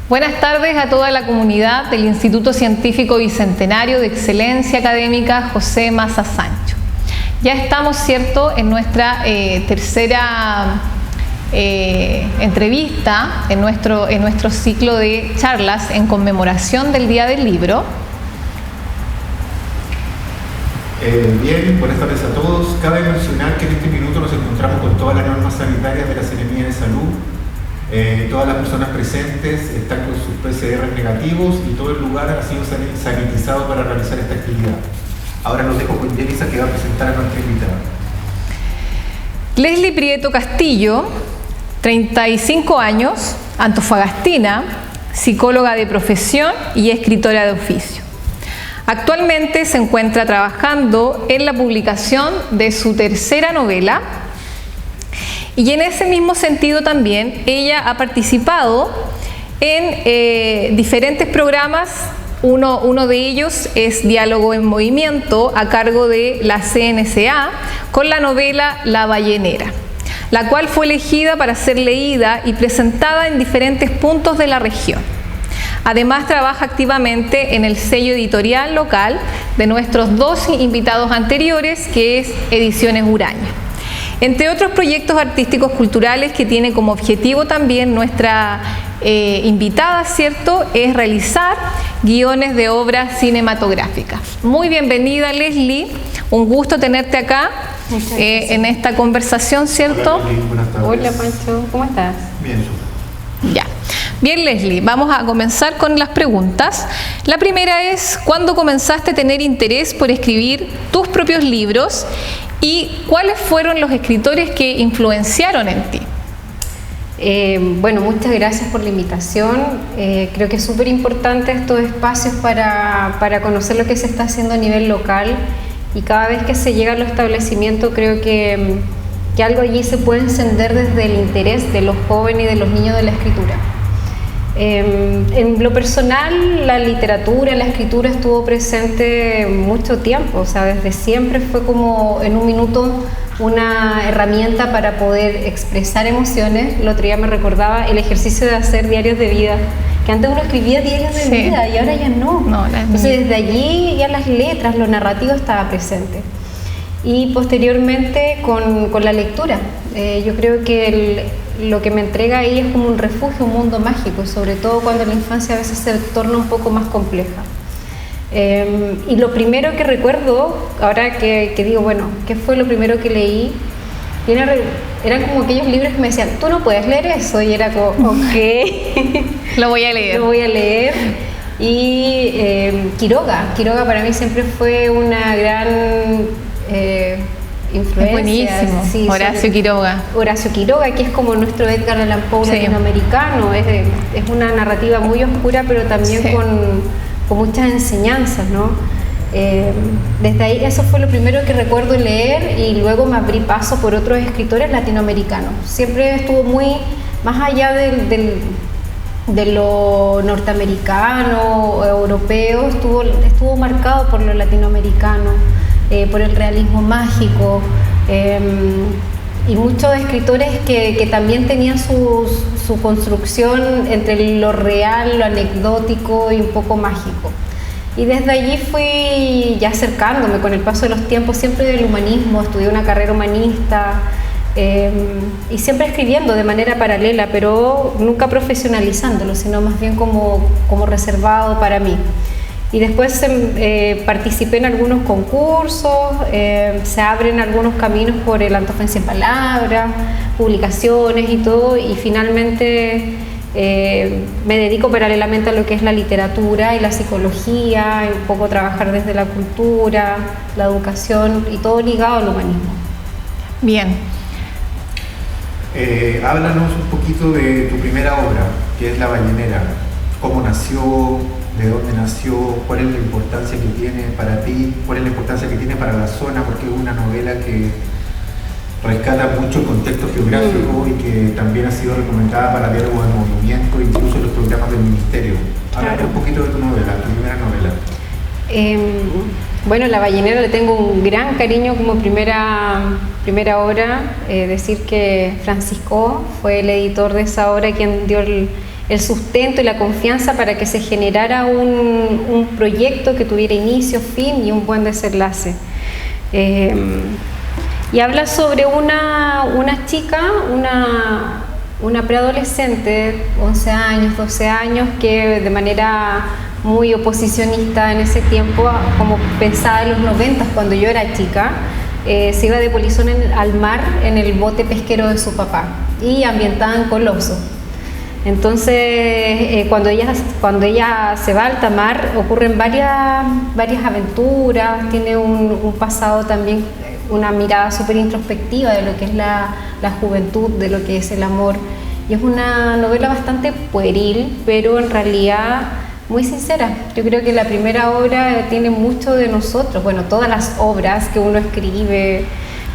Buenas tardes a toda la comunidad del Instituto Científico Bicentenario de Excelencia Académica José Maza Sancho. Ya estamos, ¿cierto?, en nuestra tercera entrevista, en nuestro ciclo de charlas en conmemoración del Día del Libro. Bien, buenas tardes a todos. Cabe mencionar que en este minuto nos encontramos con todas las normas sanitarias de la Seremía de Salud. Todas las personas presentes están con sus PCR negativos y todo el lugar ha sido sanitizado para realizar esta actividad. Ahora los dejo con Yelisa, que va a presentar a nuestra invitada. Leslie Prieto Castillo, 35 años, antofagastina, psicóloga de profesión y escritora de oficio. Actualmente se encuentra trabajando en la publicación de su tercera novela. Y en ese mismo sentido también ella ha participado en diferentes programas. Uno de ellos es Diálogo en Movimiento, a cargo de la CNCA, con la novela La Ballenera, la cual fue elegida para ser leída y presentada en diferentes puntos de la región. Además, trabaja activamente en el sello editorial local de nuestros dos invitados anteriores, que es Ediciones Uraña. Entre otros proyectos artísticos culturales que tiene como objetivo también nuestra invitada, ¿cierto?, es realizar guiones de obras cinematográficas. Muy bienvenida, Leslie, un gusto tenerte acá en esta conversación, ¿cierto? Hola, Leslie, buenas tardes. Hola, Pancho, ¿cómo estás? Bien, súper. Ya. Bien, Leslie, vamos a comenzar con las preguntas. La primera es, ¿cuándo comenzaste a tener interés por escribir tus propios libros? ¿Y cuáles fueron los escritores que influenciaron en ti? Bueno, muchas gracias por la invitación. Creo que es súper importante estos espacios para conocer lo que se está haciendo a nivel local, y cada vez que se llega a los establecimientos creo que algo allí se puede encender desde el interés de los jóvenes y de los niños de la escritura. En lo personal, la literatura, la escritura estuvo presente mucho tiempo, o sea, desde siempre fue como en un minuto una herramienta para poder expresar emociones. El otro día me recordaba el ejercicio de hacer diarios de vida, que antes uno escribía diarios de vida y ahora ya no. Entonces desde allí ya las letras, lo narrativo estaba presente. Y posteriormente con la lectura, yo creo que lo que me entrega ahí es como un refugio, un mundo mágico, sobre todo cuando la infancia a veces se torna un poco más compleja. Y lo primero que recuerdo, ahora que digo, bueno, ¿qué fue lo primero que leí? Eran como aquellos libros que me decían, tú no puedes leer eso, y era como, ok, Lo voy a leer. lo voy a leer. Y Quiroga para mí siempre fue una gran influencia. Es buenísimo, sí, Horacio Quiroga. Horacio Quiroga, que es como nuestro Edgar Allan Poe latinoamericano. Es una narrativa muy oscura, pero también con muchas enseñanzas, ¿no? Desde ahí, eso fue lo primero que recuerdo leer, y luego me abrí paso por otros escritores latinoamericanos. Siempre estuvo muy más allá de lo norteamericano, europeo, estuvo marcado por lo latinoamericano, por el realismo mágico, y muchos escritores que también tenían su construcción entre lo real, lo anecdótico y un poco mágico. Y desde allí fui ya acercándome con el paso de los tiempos, siempre del humanismo. Estudié una carrera humanista, y siempre escribiendo de manera paralela, pero nunca profesionalizándolo, sino más bien como reservado para mí. Y después participé en algunos concursos, se abren algunos caminos por el Antofense en Palabras, publicaciones y todo, y finalmente me dedico paralelamente a lo que es la literatura y la psicología, y un poco trabajar desde la cultura, la educación, y todo ligado al humanismo. Bien. Háblanos un poquito de tu primera obra, que es La Ballenera. ¿Cómo nació? ¿De dónde nació? ¿Cuál es la importancia que tiene para ti? ¿Cuál es la importancia que tiene para la zona? Porque es una novela que rescata mucho el contexto geográfico y que también ha sido recomendada para Diálogo en Movimiento, incluso en los programas del Ministerio. Háblame un poquito de tu novela, tu primera novela. Bueno, La Ballenera le tengo un gran cariño como primera obra. Decir que Francisco fue el editor de esa obra quien dio el sustento y la confianza para que se generara un proyecto que tuviera inicio, fin y un buen desenlace. Y habla sobre una chica, una preadolescente, 11 años, 12 años, que de manera muy oposicionista en ese tiempo, como pensaba en los 90 cuando yo era chica, se iba de polizón al mar en el bote pesquero de su papá y ambientada en Coloso. Entonces, cuando ella se va a alta mar, ocurren varias aventuras, tiene un pasado también, una mirada súper introspectiva de lo que es la juventud, de lo que es el amor. Y es una novela bastante pueril, pero en realidad muy sincera. Yo creo que la primera obra tiene mucho de nosotros, bueno, todas las obras que uno escribe.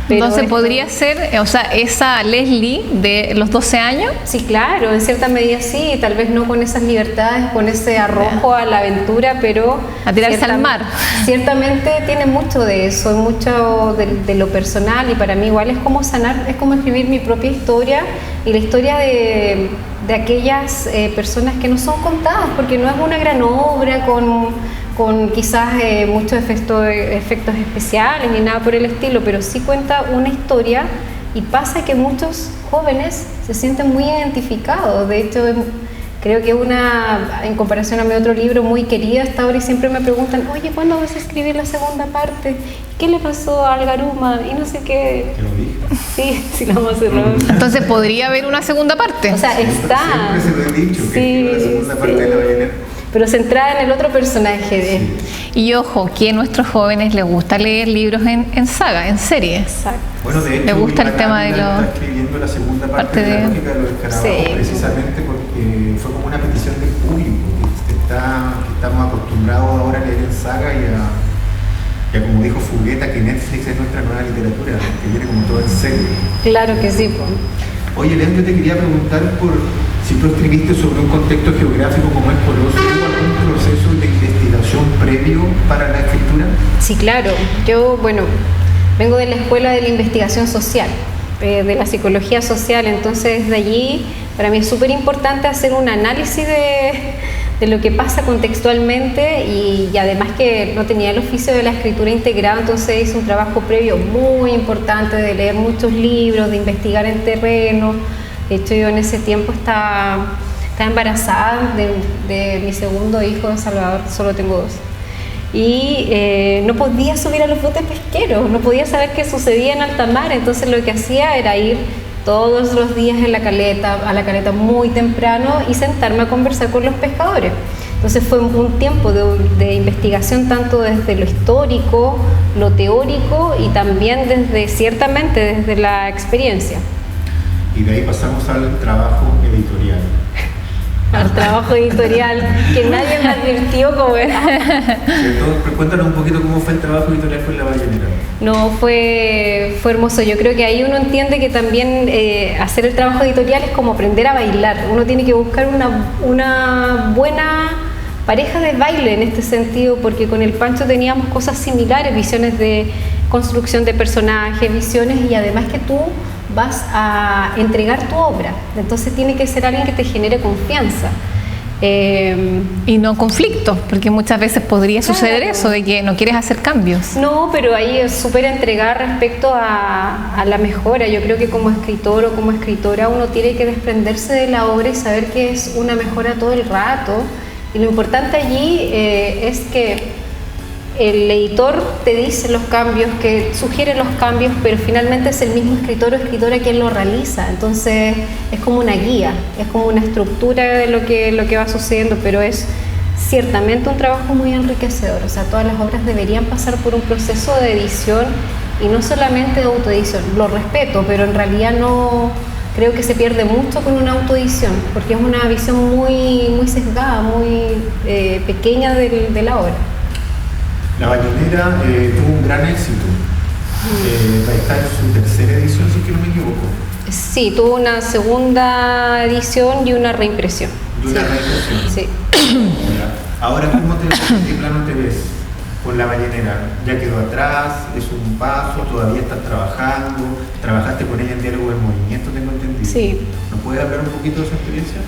Pero entonces podría ser, o sea, esa Leslie de los 12 años. Sí, claro, en cierta medida sí, tal vez no con esas libertades, con ese arrojo a la aventura, pero a tirarse al mar. Ciertamente tiene mucho de eso, mucho de lo personal, y para mí igual es como sanar, es como escribir mi propia historia y la historia de aquellas personas que no son contadas, porque no es una gran obra con quizás muchos efectos especiales ni nada por el estilo, pero sí cuenta una historia, y pasa que muchos jóvenes se sienten muy identificados. De hecho, creo que en comparación a mi otro libro muy querido hasta ahora, y siempre me preguntan, oye, ¿cuándo vas a escribir la segunda parte? ¿Qué le pasó a Algaruma? Y no sé qué. ¿Te lo dije? Sí, lo vamos a hacerlo. Entonces podría haber una segunda parte. O sea, está. Siempre se lo he dicho, que la segunda parte de La ballenera. Pero centrada en el otro personaje. Y ojo, que a nuestros jóvenes les gusta leer libros en saga, en serie. Exacto. Bueno, de hecho, les gusta el tema de está escribiendo la segunda parte de La lógica de los escarabajos, precisamente porque fue como una petición del público, que estamos acostumbrados ahora a leer en saga y a, como dijo Fugueta, que Netflix es nuestra nueva literatura, que viene como todo en serio. Claro que sí. Oye, Leandro, te quería preguntar si tú escribiste sobre un contexto geográfico como es Coloso, ¿hubo algún proceso de investigación previo para la escritura? Sí, claro. Yo, vengo de la Escuela de la Investigación Social, de la Psicología Social, entonces de allí para mí es súper importante hacer un análisis de lo que pasa contextualmente, y además que no tenía el oficio de la escritura integrada, entonces hice un trabajo previo muy importante de leer muchos libros, de investigar en terreno. De hecho, yo en ese tiempo estaba embarazada de mi segundo hijo, de Salvador, solo tengo 2. Y no podía subir a los botes pesqueros, no podía saber qué sucedía en alta mar, entonces lo que hacía era ir todos los días a la caleta muy temprano y sentarme a conversar con los pescadores. Entonces fue un tiempo de investigación tanto desde lo histórico, lo teórico y también ciertamente desde la experiencia. Y de ahí pasamos al trabajo editorial. Al trabajo editorial, que nadie me advirtió cómo era. Cuéntanos un poquito cómo fue el trabajo editorial con La ballenera. No, fue hermoso. Yo creo que ahí uno entiende que también hacer el trabajo editorial es como aprender a bailar. Uno tiene que buscar una buena pareja de baile en este sentido, porque con el Pancho teníamos cosas similares, visiones de construcción de personajes, visiones, y además que tú vas a entregar tu obra, entonces tiene que ser alguien que te genere confianza. Y no conflictos, porque muchas veces podría suceder eso, de que no quieres hacer cambios. No, pero ahí es súper entregar respecto a la mejora. Yo creo que como escritor o como escritora uno tiene que desprenderse de la obra y saber que es una mejora todo el rato. Y lo importante allí es que el editor te dice los cambios, que sugiere los cambios, pero finalmente es el mismo escritor o escritora quien lo realiza. Entonces es como una guía, es como una estructura de lo que va sucediendo, pero es ciertamente un trabajo muy enriquecedor. O sea, todas las obras deberían pasar por un proceso de edición y no solamente de autoedición. Lo respeto, pero en realidad no creo que se pierde mucho con una autoedición, porque es una visión muy sesgada, muy pequeña de la obra. La ballenera tuvo un gran éxito. Va a estar en su tercera edición, si es que no me equivoco. Sí, tuvo una segunda edición y una reimpresión. ¿Y una reimpresión? Sí. Ahora, ¿en qué plano te ves con La ballenera? ¿Ya quedó atrás? ¿Es un paso? ¿Todavía estás trabajando? ¿Trabajaste con ella en Diálogo del Movimiento, tengo entendido? Sí. ¿Nos puedes hablar un poquito de esa experiencia?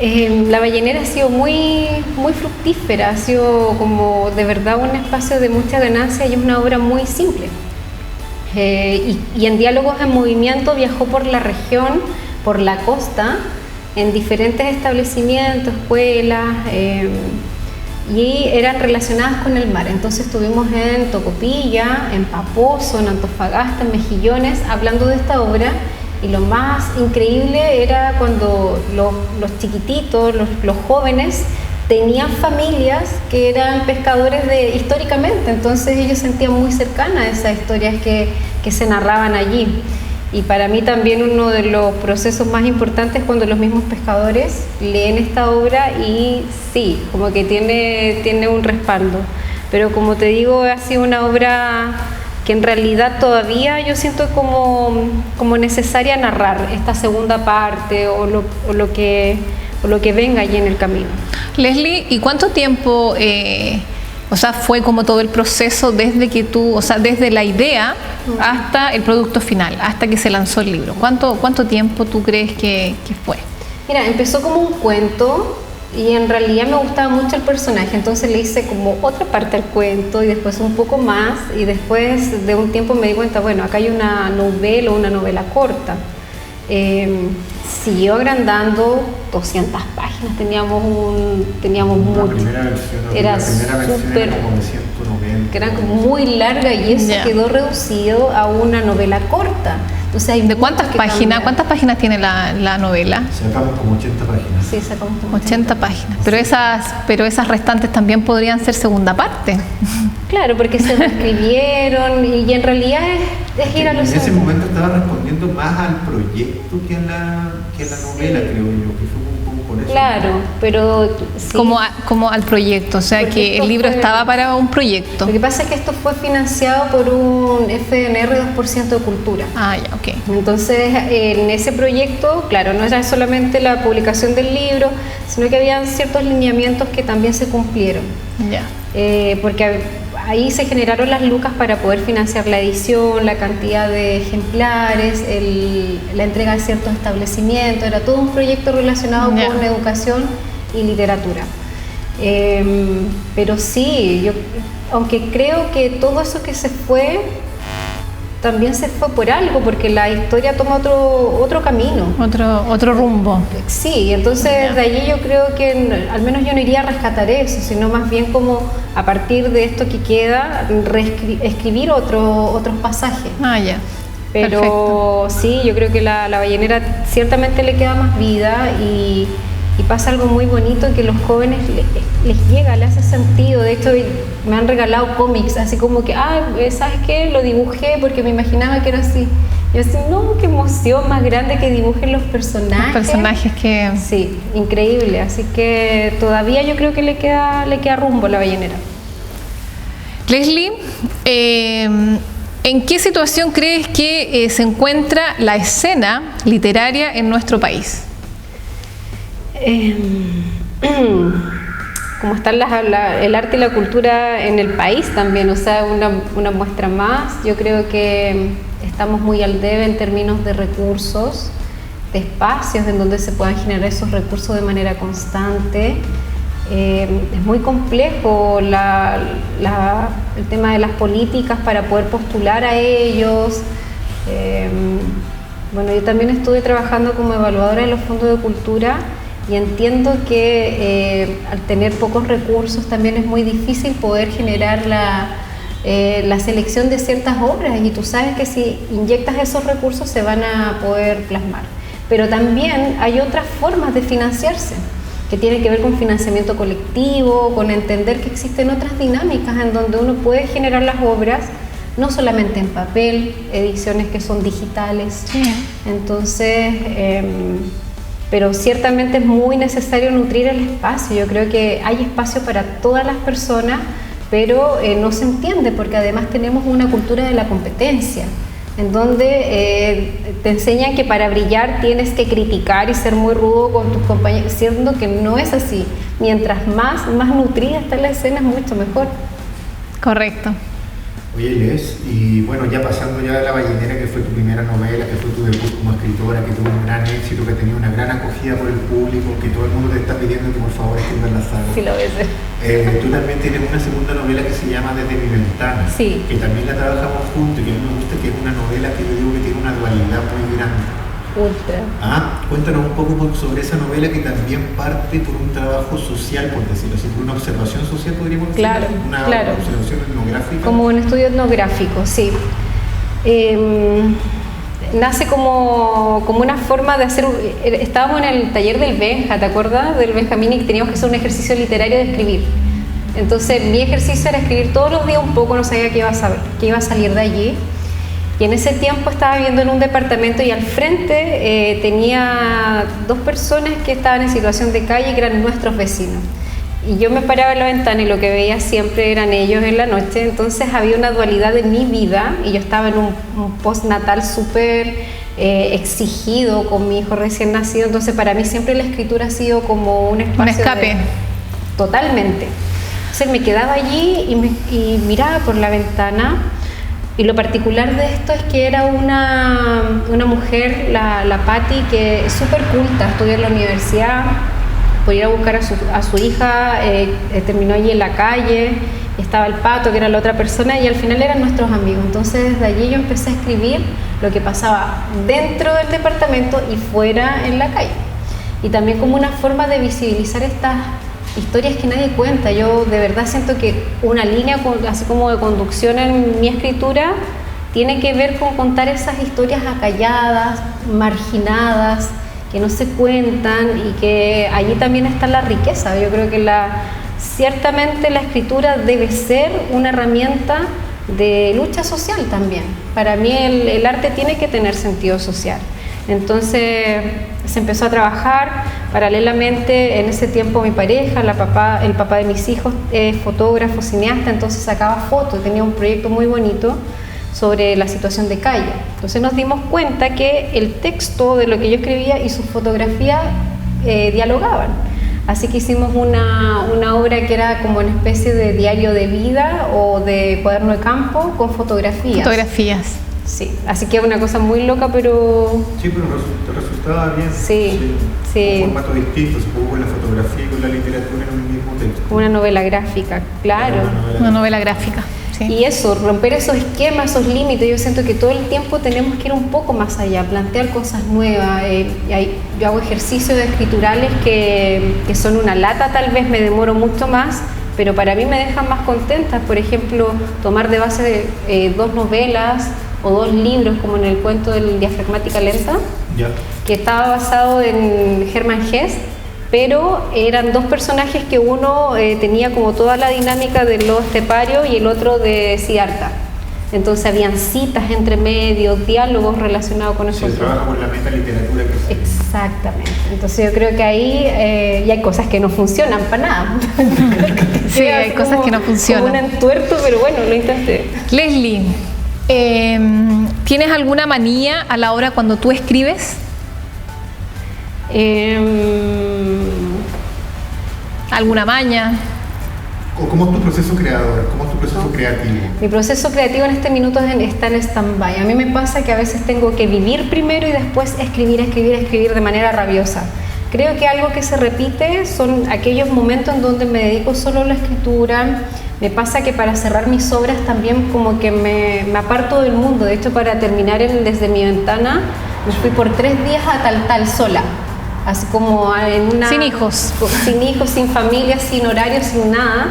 La Ballenera ha sido muy, muy fructífera, ha sido como de verdad un espacio de mucha ganancia y es una obra muy simple. Y en Diálogos en Movimiento viajó por la región, por la costa, en diferentes establecimientos, escuelas, y eran relacionadas con el mar. Entonces estuvimos en Tocopilla, en Paposo, en Antofagasta, en Mejillones, hablando de esta obra. Y lo más increíble era cuando los chiquititos, los jóvenes, tenían familias que eran pescadores históricamente, entonces ellos sentían muy cercanas esas historias que se narraban allí. Y para mí también uno de los procesos más importantes es cuando los mismos pescadores leen esta obra y sí, como que tiene un respaldo. Pero como te digo, ha sido una obra que en realidad todavía yo siento como necesaria narrar esta segunda parte o lo que venga allí en el camino. Leslie, ¿y cuánto tiempo, fue como todo el proceso desde que desde la idea hasta el producto final, hasta que se lanzó el libro? ¿Cuánto tiempo tú crees que fue? Mira, empezó como un cuento y en realidad me gustaba mucho el personaje, entonces le hice como otra parte al cuento y después un poco más y después de un tiempo me di cuenta, bueno, acá hay una novela corta. Siguió agrandando 200 páginas, teníamos mucho. La primera versión era súper, como de 190. Que era como muy larga y eso quedó reducido a una novela corta. Entonces hay ¿de cuántas páginas? ¿Cuántas páginas tiene la novela? Sacamos como 80 páginas. Sí, sacamos como 80 páginas. Pero esas restantes también podrían ser segunda parte. Claro, porque se reescribieron y en realidad es ir a los... En ese momento estaba respondiendo más al proyecto que a la novela, creo yo, que fue un poco por eso. Claro, pero... Sí. Como al proyecto, o sea que el libro estaba para un proyecto. Lo que pasa es que esto fue financiado por un FNR 2% de Cultura. Ah, ya, ok. Entonces, en ese proyecto, claro, no era solamente la publicación del libro, sino que habían ciertos lineamientos que también se cumplieron. Ya. Porque ahí se generaron las lucas para poder financiar la edición, la cantidad de ejemplares, la entrega de ciertos establecimientos, era todo un proyecto relacionado con educación y literatura. Pero sí, aunque creo que todo eso que se fue, también se fue por algo, porque la historia toma otro camino. Otro rumbo. Sí, entonces de allí yo creo que al menos yo no iría a rescatar eso, sino más bien como a partir de esto que queda, escribir otros pasajes. Ah, ya. Pero perfecto. Sí, yo creo que la Ballenera ciertamente le queda más vida y pasa algo muy bonito que los jóvenes les llega, les hace sentido. De hecho, me han regalado cómics, así como que, ¿sabes qué? Lo dibujé porque me imaginaba que era así. Yo así, no, qué emoción más grande que dibujen los personajes. Los personajes que... Sí, increíble. Así que todavía yo creo que le queda rumbo a la Ballenera. Leslie, ¿en qué situación crees que se encuentra la escena literaria en nuestro país? Como está el arte y la cultura en el país también, o sea, una muestra más. Yo creo que estamos muy al debe en términos de recursos, de espacios en donde se puedan generar esos recursos de manera constante. Es muy complejo el tema de las políticas para poder postular a ellos. Bueno, yo también estuve trabajando como evaluadora de los fondos de cultura y entiendo que al tener pocos recursos también es muy difícil poder generar la selección de ciertas obras, y tú sabes que si inyectas esos recursos se van a poder plasmar. Pero también hay otras formas de financiarse, que tienen que ver con financiamiento colectivo, con entender que existen otras dinámicas en donde uno puede generar las obras no solamente en papel, ediciones que son digitales. Entonces, pero ciertamente es muy necesario nutrir el espacio. Yo creo que hay espacio para todas las personas, pero no se entiende porque además tenemos una cultura de la competencia, en donde te enseñan que para brillar tienes que criticar y ser muy rudo con tus compañeros, siendo que no es así. Mientras más nutrida está la escena, es mucho mejor. Correcto. Oye, Les, y bueno, ya pasando ya a La ballenera, que fue tu primera novela, que fue tu debut como escritora, que tuvo un gran éxito, que tenía una gran acogida por el público, que todo el mundo te está pidiendo que por favor escribas la saga. Sí, lo ves. Tú también tienes una segunda novela que se llama Desde mi ventana, sí, que también la trabajamos juntos y que a mí me gusta, que es una novela que yo digo que tiene una dualidad muy grande. Cuéntanos un poco sobre esa novela que también parte por un trabajo social, por decirlo así, por una observación social, podríamos decir, una observación etnográfica. Como un estudio etnográfico, sí. Nace como una forma de hacer. Estábamos en el taller del Benja, ¿te acuerdas? Del Benjamín, y teníamos que hacer un ejercicio literario de escribir. Entonces mi ejercicio era escribir todos los días un poco, no sabía qué iba a salir de allí. Y en ese tiempo estaba viviendo en un departamento y al frente tenía dos personas que estaban en situación de calle, que eran nuestros vecinos. Y yo me paraba en la ventana y lo que veía siempre eran ellos en la noche. Entonces había una dualidad en mi vida y yo estaba en un postnatal súper exigido con mi hijo recién nacido. Entonces para mí siempre la escritura ha sido como un espacio, un escape. Totalmente. Entonces me quedaba allí y miraba por la ventana. Y lo particular de esto es que era una mujer, la Patti, que es súper culta, estudió en la universidad, por ir a buscar a su hija, terminó allí en la calle, estaba el Pato, que era la otra persona, y al final eran nuestros amigos. Entonces desde allí yo empecé a escribir lo que pasaba dentro del departamento y fuera en la calle. Y también como una forma de visibilizar estas historias que nadie cuenta. Yo de verdad siento que una línea así como de conducción en mi escritura tiene que ver con contar esas historias acalladas, marginadas, que no se cuentan y que allí también está la riqueza. Yo creo que ciertamente la escritura debe ser una herramienta de lucha social también. Para mí el arte tiene que tener sentido social. Entonces se empezó a trabajar paralelamente. En ese tiempo mi pareja, el papá de mis hijos, es fotógrafo, cineasta, entonces sacaba fotos, tenía un proyecto muy bonito sobre la situación de calle. Entonces nos dimos cuenta que el texto de lo que yo escribía y su fotografía dialogaban. Así que hicimos una obra que era como una especie de diario de vida o de cuaderno de campo con fotografías. Fotografías. Sí, así que es una cosa muy loca, pero... Sí, pero te resultaba bien. Sí. Un formato distinto, se pudo con la fotografía y con la literatura en un mismo texto. Una novela gráfica, claro. Una novela gráfica, sí. Y eso, romper esos esquemas, esos límites. Yo siento que todo el tiempo tenemos que ir un poco más allá, plantear cosas nuevas. Yo hago ejercicios escriturales que son una lata, tal vez me demoro mucho más, pero para mí me dejan más contenta. Por ejemplo, tomar de base dos novelas o dos libros, como en el cuento del Diafragmática Lenta, que estaba basado en Hermann Hesse, pero eran dos personajes que uno tenía como toda la dinámica del lobo estepario y el otro de Siddhartha. Entonces habían citas entre medios, diálogos relacionados con eso. Se trabaja con la metaliteratura. Exactamente. Entonces yo creo que ahí y hay cosas que no funcionan para nada. Sí, hay cosas que no funcionan. Como un entuerto, pero bueno, lo intenté. Leslie, ¿tienes alguna manía a la hora cuando tú escribes? ¿Alguna maña? ¿Cómo es tu proceso creador? ¿Cómo es tu proceso creativo? Mi proceso creativo en este minuto está en stand-by. A mí me pasa que a veces tengo que vivir primero y después escribir de manera rabiosa. Creo que algo que se repite son aquellos momentos en donde me dedico solo a la escritura. Me pasa que para cerrar mis obras también como que me aparto del mundo. De hecho, para terminar Desde mi ventana, me fui por 3 días a Taltal sola. Así como en una... Sin hijos. Sin hijos, sin familia, sin horario, sin nada.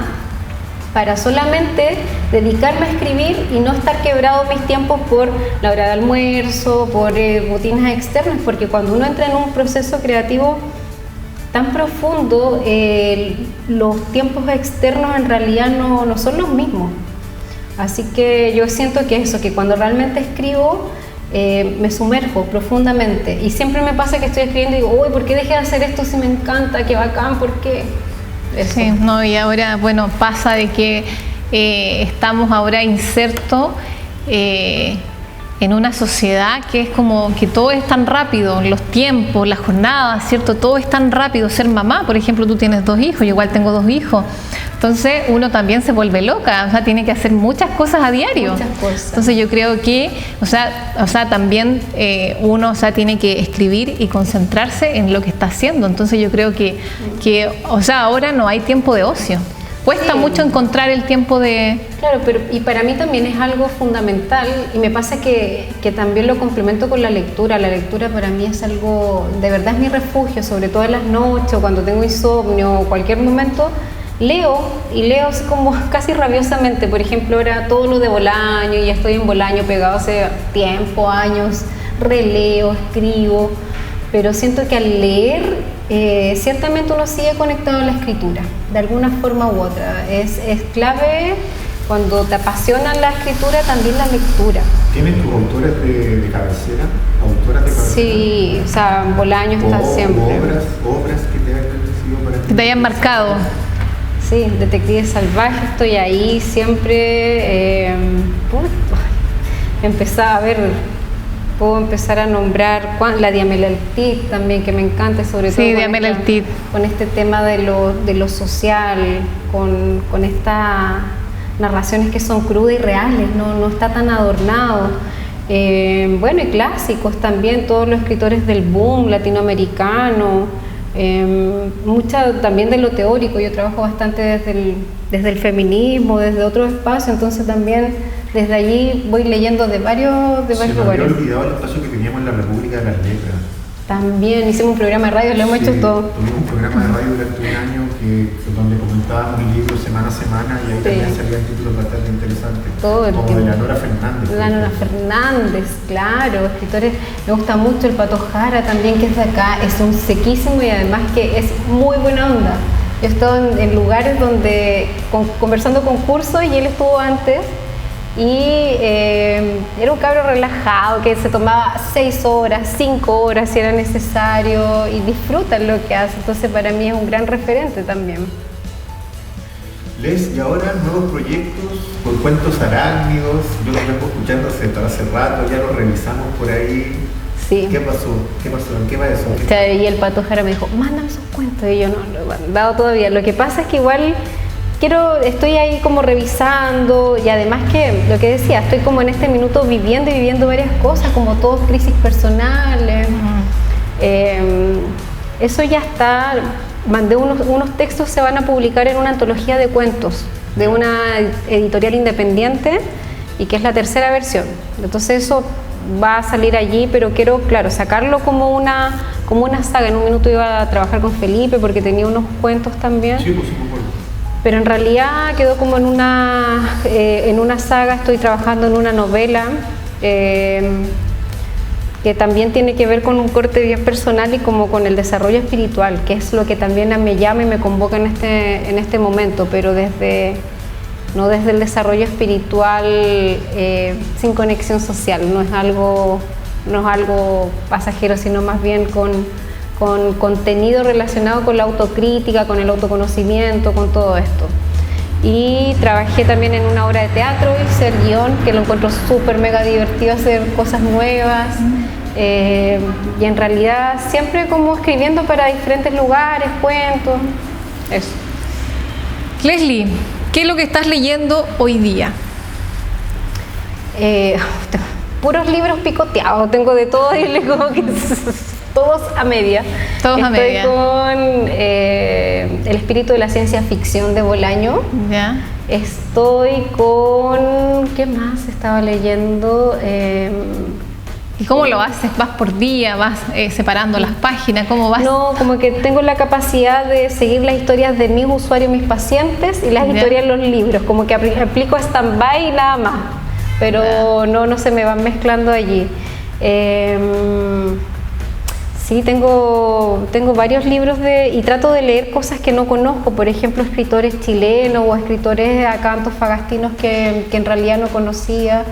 Para solamente dedicarme a escribir y no estar quebrado mis tiempos por la hora de almuerzo, por rutinas externas. Porque cuando uno entra en un proceso creativo tan profundo, los tiempos externos en realidad no son los mismos. Así que yo siento que cuando realmente escribo, me sumerjo profundamente. Y siempre me pasa que estoy escribiendo y digo, uy, ¿por qué dejé de hacer esto si me encanta? Qué bacán, ¿por qué? Eso. Sí, no, y ahora, bueno, pasa de que estamos ahora insertos en una sociedad que es como que todo es tan rápido, los tiempos, las jornadas, ¿cierto? Todo es tan rápido. Ser mamá, por ejemplo, tú tienes 2 hijos, yo igual tengo 2 hijos, Entonces uno también se vuelve loca, o sea, tiene que hacer muchas cosas a diario. Muchas cosas. Entonces yo creo que, o sea, también uno, o sea, tiene que escribir y concentrarse en lo que está haciendo. Entonces yo creo que o sea, ahora no hay tiempo de ocio. Cuesta mucho encontrar el tiempo de... Claro, pero y para mí también es algo fundamental y me pasa que también lo complemento con la lectura. La lectura para mí es algo, de verdad es mi refugio, sobre todo en las noches o cuando tengo insomnio o cualquier momento. Leo y leo así como casi rabiosamente. Por ejemplo, ahora todo lo de Bolaño, y ya estoy en Bolaño pegado hace tiempo, años, releo, escribo, pero siento que al leer ciertamente uno sigue conectado a la escritura, de alguna forma u otra. Es clave cuando te apasiona la escritura, también la lectura. ¿Tienes tus autores de cabecera? ¿Autoras de cabecera? Sí, o sea, Bolaño está siempre. Obras que te hayan sido para ti. Que te hayan marcado. Sí, Detective Salvaje, estoy ahí siempre. Puedo empezar a nombrar la Diamela Eltit también, que me encanta, sobre todo Diamela Eltit, con este tema de lo social, con estas narraciones que son crudas y reales, no está tan adornado. Bueno, y clásicos también, todos los escritores del boom latinoamericano, mucha también de lo teórico. Yo trabajo bastante desde el feminismo, desde otros espacios, entonces también desde allí voy leyendo de varios lugares. Se me había olvidado el espacio que teníamos en la República de las Letras. También hicimos un programa de radio, lo hemos hecho todo. Tuvimos un programa de radio durante un año donde comentábamos libros semana a semana, y ahí también salían títulos bastante interesantes. Todo el como tiempo. de la Nora Fernández. La Nora Fernández, claro, escritores. Me gusta mucho el Pato Jara también, que es de acá, es un sequísimo y además que es muy buena onda. Yo he estado en lugares donde conversando con cursos y él estuvo antes. Y era un cabro relajado que se tomaba 6 horas, 5 horas si era necesario, y disfruta lo que hace. Entonces para mí es un gran referente también. Les, y ahora nuevos proyectos con Cuentos Arácnidos. Yo los vengo escuchando hace rato, ya los revisamos por ahí. Sí. ¿Qué pasó? ¿En qué va eso? Y el Pato Jara me dijo, mándame esos cuentos, y yo no lo he mandado todavía. Lo que pasa es que igual estoy ahí como revisando, y además que lo que decía, estoy como en este minuto viviendo varias cosas, como todos crisis personales. Eso ya está. Mandé unos textos, se van a publicar en una antología de cuentos de una editorial independiente, y que es la 3ª versión. Entonces eso va a salir allí, pero quiero, claro, sacarlo como una saga. En un minuto iba a trabajar con Felipe porque tenía unos cuentos también. Sí, pues sí, me acuerdo. Pero en realidad quedó como en una saga. Estoy trabajando en una novela que también tiene que ver con un corte bien personal y como con el desarrollo espiritual, que es lo que también me llama y me convoca en este momento, pero no desde el desarrollo espiritual sin conexión social. No es algo pasajero, sino más bien con contenido relacionado con la autocrítica, con el autoconocimiento, con todo esto. Y trabajé también en una obra de teatro, hice el guión, que lo encuentro súper mega divertido, hacer cosas nuevas. Y en realidad siempre como escribiendo para diferentes lugares, cuentos, eso. Leslie, ¿qué es lo que estás leyendo hoy día? Puros libros picoteados, tengo de todo y como que todos a media. Todos a media. Estoy con El espíritu de la ciencia ficción de Bolaño. Ya. Estoy con... ¿Qué más estaba leyendo? ¿Y cómo lo haces? ¿Vas por día? ¿Vas separando las páginas? ¿Cómo vas? No, como que tengo la capacidad de seguir las historias de mis usuarios, mis pacientes, y las historias en los libros. Como que aplico stand-by y nada más. Pero no se me van mezclando allí. Sí, tengo varios libros y trato de leer cosas que no conozco, por ejemplo, escritores chilenos o escritores acá antofagastinos que en realidad no conocía.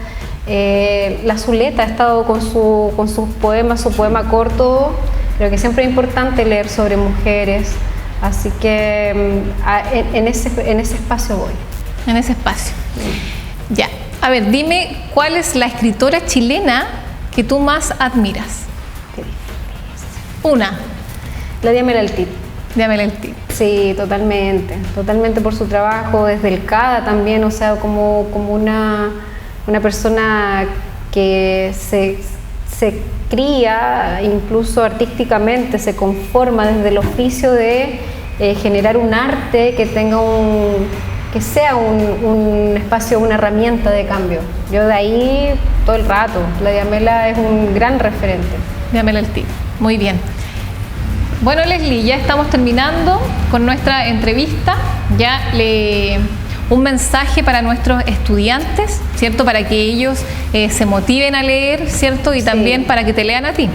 La Zuleta ha estado con sus poemas, su poema corto. Creo que siempre es importante leer sobre mujeres, así que en ese espacio voy. En ese espacio. Ya. A ver, dime, ¿cuál es la escritora chilena que tú más admiras? Una. La Diamela Eltit. Démele el tip. Sí, totalmente por su trabajo, desde el CADA también, o sea, como una persona que se cría, incluso artísticamente, se conforma desde el oficio de generar un arte que tenga que sea un espacio, una herramienta de cambio. Yo de ahí todo el rato, la Diamela es un gran referente. Démele el tip. Muy bien. Bueno, Leslie, ya estamos terminando con nuestra entrevista. Un mensaje para nuestros estudiantes, ¿cierto? Para que ellos se motiven a leer, ¿cierto? Y también para que te lean a ti.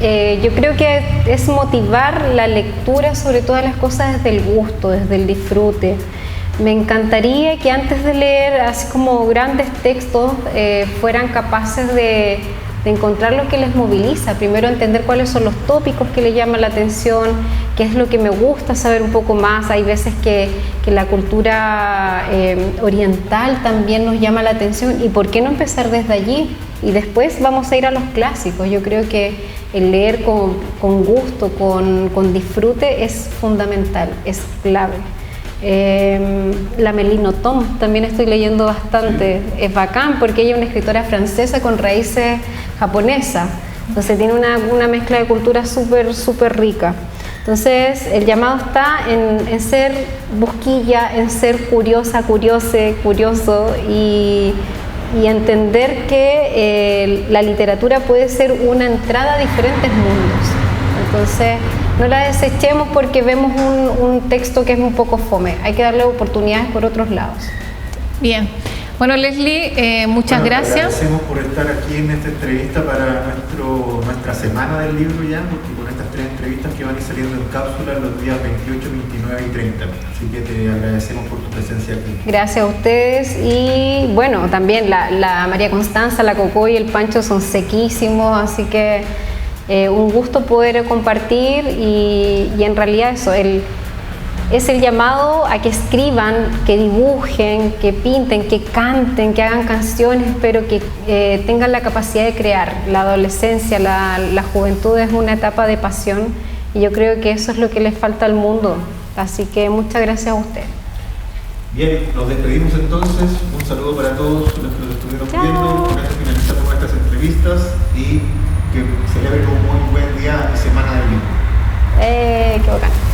Yo creo que es motivar la lectura sobre todas las cosas desde el gusto, desde el disfrute. Me encantaría que antes de leer así como grandes textos fueran capaces de encontrar lo que les moviliza. Primero entender cuáles son los tópicos que les llaman la atención, qué es lo que me gusta saber un poco más. Hay veces que la cultura oriental también nos llama la atención, y por qué no empezar desde allí y después vamos a ir a los clásicos. Yo creo que el leer con gusto, con disfrute es fundamental, es clave. La Mélie Nothomb también estoy leyendo bastante, es bacán porque ella es una escritora francesa con raíces japonesas, entonces tiene una mezcla de cultura súper rica. Entonces el llamado está en ser busquilla, en ser curioso y entender que la literatura puede ser una entrada a diferentes mundos. Entonces no la desechemos porque vemos un texto que es un poco fome, hay que darle oportunidades por otros lados. Bien, bueno, Leslie, muchas gracias. Agradecemos por estar aquí en esta entrevista para nuestra semana del libro ya, porque con estas 3 entrevistas que van a ir saliendo en cápsula los días 28, 29 y 30. Así que te agradecemos por tu presencia aquí. Gracias a ustedes, y bueno, también la María Constanza, la Coco y el Pancho son sequísimos, así que un gusto poder compartir y en realidad eso, es el llamado a que escriban, que dibujen, que pinten, que canten, que hagan canciones, pero que tengan la capacidad de crear. La adolescencia, la juventud es una etapa de pasión y yo creo que eso es lo que les falta al mundo. Así que muchas gracias a usted. Bien, nos despedimos entonces. Un saludo para todos los que nos estuvieron viendo. Con esto finalizamos nuestras entrevistas y que celebren un muy buen día y semana del libro. Qué bacán.